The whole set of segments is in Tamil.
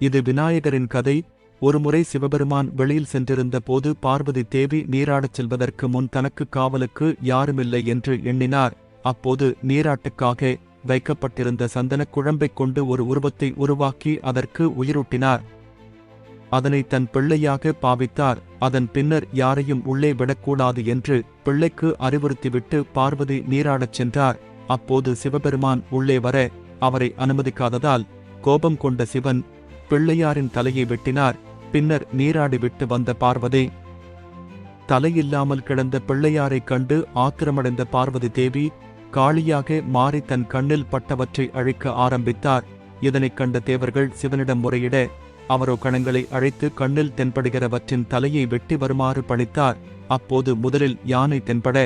இது விநாயகரின் கதை. ஒருமுறை சிவபெருமான் வெளியில் சென்றிருந்த போது பார்வதி தேவி நீராடச் செல்வதற்கு முன் தனக்கு காவலுக்கு யாருமில்லை என்று எண்ணினார். அப்போது நீராட்டுக்காக வைக்கப்பட்டிருந்த சந்தனக் குழம்பைக் கொண்டு ஒரு உருவத்தை உருவாக்கி அதற்கு உயிரூட்டினார். அதனை தன் பிள்ளையாக பாவித்தார். அதன் பின்னர் யாரையும் உள்ளே விடக்கூடாது என்று பிள்ளைக்கு அறிவுறுத்திவிட்டு பார்வதி நீராடச் சென்றார். அப்போது சிவபெருமான் உள்ளே வர அவரை அனுமதிக்காததால் கோபம் கொண்ட சிவன் பிள்ளையாரின் தலையை வெட்டினார். பின்னர் நீராடிவிட்டு வந்த பார்வதி தலையில்லாமல் கிடந்த பிள்ளையாரைக் கண்டு ஆத்திரமடைந்த பார்வதி தேவி காளியாக மாறி தன் கண்ணில் பட்டவற்றை அழிக்க ஆரம்பித்தார். இதனைக் கண்ட தேவர்கள் சிவனிடம் முறையிட அவரோ கணங்களை அழைத்து கண்ணில் தென்படுகிறவற்றின் தலையை வெட்டி வருமாறு பணித்தார். அப்போது முதலில் யானை தென்பட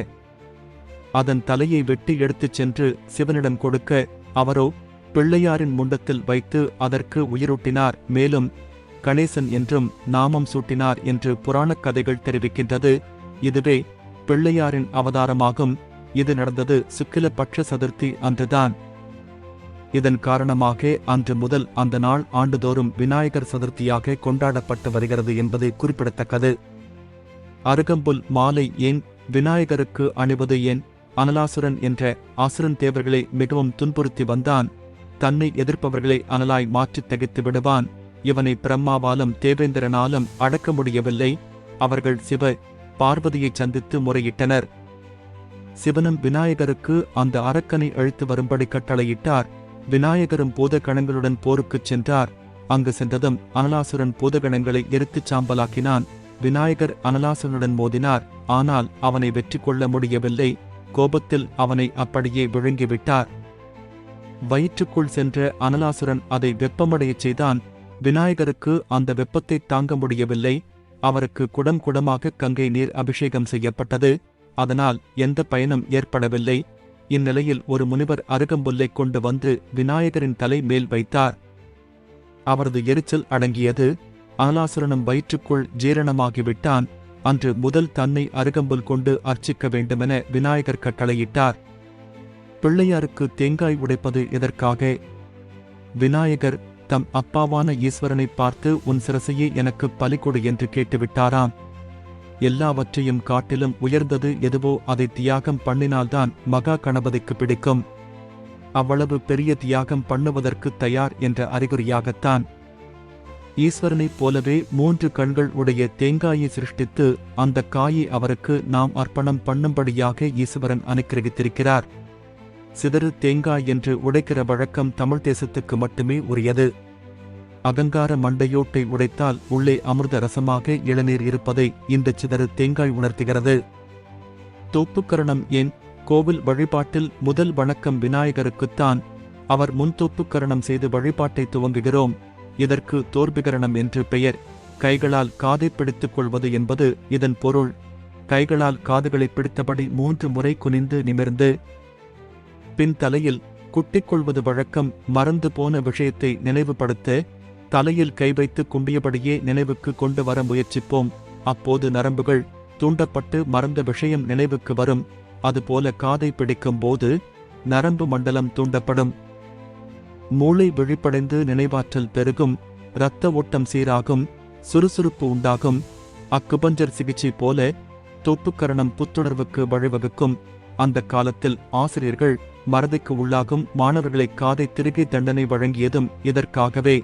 அதன் தலையை வெட்டி எடுத்துச் சென்று சிவனிடம் கொடுக்க அவரோ பிள்ளையாரின் முண்டத்தில் வைத்து அதற்கு உயிரூட்டினார். மேலும் கணேசன் என்றும் நாமம் சூட்டினார் என்று புராணக் கதைகள் தெரிவிக்கின்றது. இதுவே பிள்ளையாரின் அவதாரமாகும். இது நடந்தது சுக்கிலபட்ச சதுர்த்தி அன்றுதான். இதன் காரணமாக அன்று முதல் அந்த நாள் ஆண்டுதோறும் விநாயகர் சதுர்த்தியாக கொண்டாடப்பட்டு வருகிறது என்பது குறிப்பிடத்தக்கது. அருகம்புல் மாலை ஏன் விநாயகருக்கு அணிவது ஏன்? அனலாசுரன் என்ற அசுரன் தேவர்களை மிகவும் துன்புறுத்தி வந்தான். தன்னை எதிர்ப்பவர்களை அனலாய் மாற்றித் தகித்து விடுவான். இவனை பிரம்மாவாலும் தேவேந்திரனாலும் அடக்க முடியவில்லை. அவர்கள் சிவ பார்வதியை சந்தித்து முறையிட்டனர். சிவனும் விநாயகருக்கு அந்த அரக்கனை அழித்து வரும்படி கட்டளையிட்டார். விநாயகரும் பூதகணங்களுடன் போருக்குச் சென்றார். அங்கு சென்றதும் அனலாசுரன் பூதகணங்களை எரித்துச் சாம்பலாக்கினான். விநாயகர் அனலாசுரனுடன் மோதினார். ஆனால் அவனை வெற்றி கொள்ள முடியவில்லை. கோபத்தில் அவனை அப்படியே விழுங்கிவிட்டார். வயிற்றுக்குள் சென்ற அனலாசுரன் அதை வெப்பமடையச் செய்தான். விநாயகருக்கு அந்த வெப்பத்தை தாங்க முடியவில்லை. அவருக்கு குடம் குடமாக கங்கை நீர் அபிஷேகம் செய்யப்பட்டது. அதனால் எந்த பயனும் ஏற்படவில்லை. இந்நிலையில் ஒரு முனிவர் அருகம்புல்லை கொண்டு வந்து விநாயகரின் தலை மேல் வைத்தார். அவரது எரிச்சல் அடங்கியது. அனலாசுரனும் வயிற்றுக்குள் ஜீரணமாகிவிட்டான். அன்று முதல் தன்னை அருகம்புல் கொண்டு அர்ச்சிக்க வேண்டுமென விநாயகர் கட்டளையிட்டார். பிள்ளையாருக்கு தேங்காய் உடைப்பது எதற்காக? விநாயகர் தம் அப்பாவான ஈஸ்வரனை பார்த்து உன் சிரசையே எனக்கு பலிகொடு என்று கேட்டுவிட்டாராம். எல்லாவற்றையும் காட்டிலும் உயர்ந்தது எதுவோ அதை தியாகம் பண்ணினால்தான் மகா கணபதிக்கு பிடிக்கும். அவ்வளவு பெரிய தியாகம் பண்ணுவதற்கு தயார் என்ற அறிகுறியாகத்தான் ஈஸ்வரனைப் போலவே 3 கண்கள் உடைய தேங்காயை சிருஷ்டித்து அந்த காயை அவருக்கு நாம் அர்ப்பணம் பண்ணும்படியாக ஈஸ்வரன் அனுக்கிரகித்திருக்கிறார். சிதறு தேங்காய் என்று உடைக்கிற வழக்கம் தமிழ் தேசத்துக்கு மட்டுமே உரியது. அகங்கார மண்டையோட்டை உடைத்தால் உள்ளே அமிர்த ரசமாக இளநீர் இருப்பதை இந்த சிதறு தேங்காய் உணர்த்துகிறது. தோப்புக்கரணம் ஏன்? கோவில் வழிபாட்டில் முதல் வணக்கம் விநாயகருக்குத்தான். அவர் முன் தோப்புக்கரணம் செய்து வழிபாட்டை துவங்குகிறோம். இதற்கு தோர்பிகரணம் என்று பெயர். கைகளால் காதை பிடித்துக் கொள்வது என்பது இதன் பொருள். கைகளால் காதுகளை பிடித்தபடி 3 முறை குனிந்து நிமிர்ந்து பின் தலையில் குட்டிக்கொள்வது வழக்கம். மறந்து போன விஷயத்தை நினைவுபடுத்த தலையில் கை வைத்து கும்பியபடியே நினைவுக்கு கொண்டு வர முயற்சிப்போம். அப்போது நரம்புகள் தூண்டப்பட்டு மறந்த விஷயம் நினைவுக்கு வரும். அதுபோல காதை பிடிக்கும் போது நரம்பு மண்டலம் தூண்டப்படும். மூளை விழிப்படைந்து நினைவாற்றல் பெருகும். இரத்த ஓட்டம் சீராகும். சுறுசுறுப்பு உண்டாகும். அக்குபஞ்சர் சிகிச்சை போல தோப்புக்கரணம் புத்துணர்வுக்கு வழிவகுக்கும். அந்த காலத்தில் ஆசிரியர்கள் மறதிக்கு உள்ளாகும் மாணவர்களை காதை திருகி தண்டனை வழங்கியதும் இதற்காகவே.